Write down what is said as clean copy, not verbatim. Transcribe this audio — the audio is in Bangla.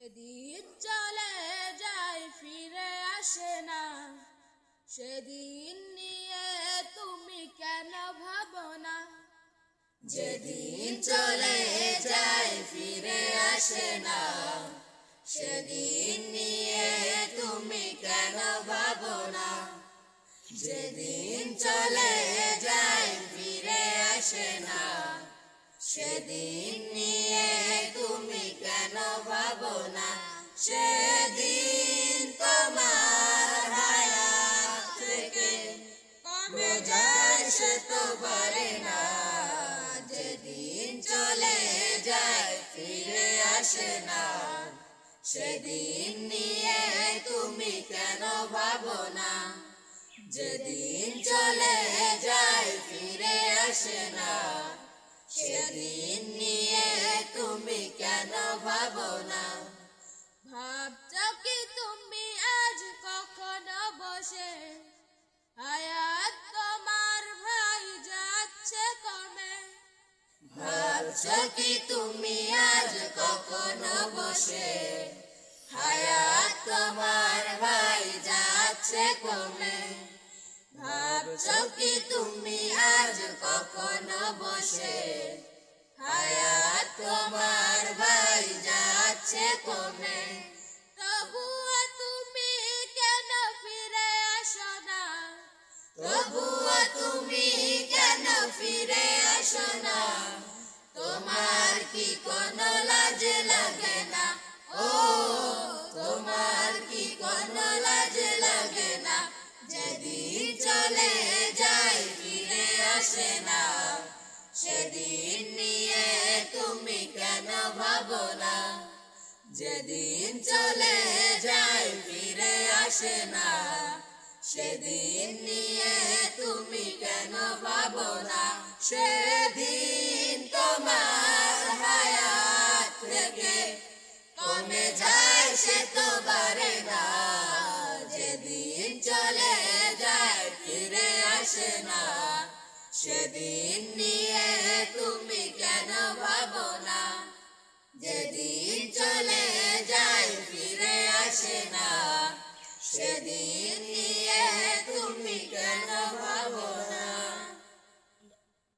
সেদিন চলে যায় ফিরে আসে না, সেদিন নিয়ে তুমি কেন ভাবো না? যেদিন চলে যায় ফিরে আসে না, সেদিন নিয়ে তুমি কেন ভাবো না? যেদিন চলে যায় ফিরে আসে না, সেদিন নিয়ে তুমি কেন ভাবো না? সেদিন তোমার হায়াত থেকে কবে যায় সে তো পারে না। যেদিন চলে যায় ফিরে আসে না, সেদিন নিয়ে তুমি কেন ভাবো না? যেদিন চলে যায় ফিরে আসে না, সেদিন নিয়ে তুমি কেন ভাবো না? ভাবছো কি তুমি আজ কখনো বসে, হায়াত তোমার ভাই যাচ্ছে কমে? ভাবছো কি তুমি আজ কখনো বসে, হায়াত তোমার ভাই যাচ্ছে কমে? ভাবছো কি তুমি আজ কখনো বসে, হায়াত তোমার ভাই যাচ্ছে কমে? তবুও তুমি কেন ফিরে আসো না? তবুও তুমি কেন ফিরে আসো না? তোমার কি কোনো লাজ লাগে না? ও তোমার কি কোনো লাজ লাগে না? যেদিন চলে যায় ফিরে আসে না, সেদিন নিয়ে তুমি কেন ভাবো না? যেদিন চলে যায় ফিরে আসে না, সেদিন নিয়ে তুমি কেন ভাবো না? সেদিন তোমার হায়াত থেকে কমে যায় সে তো পারে না। যেদিন চলে যায় ফিরে আসে না, সেদিন নিয়ে তুমি কেন ভাবো না? যেদিন চলে যায় ফিরে আসে না, সেদিন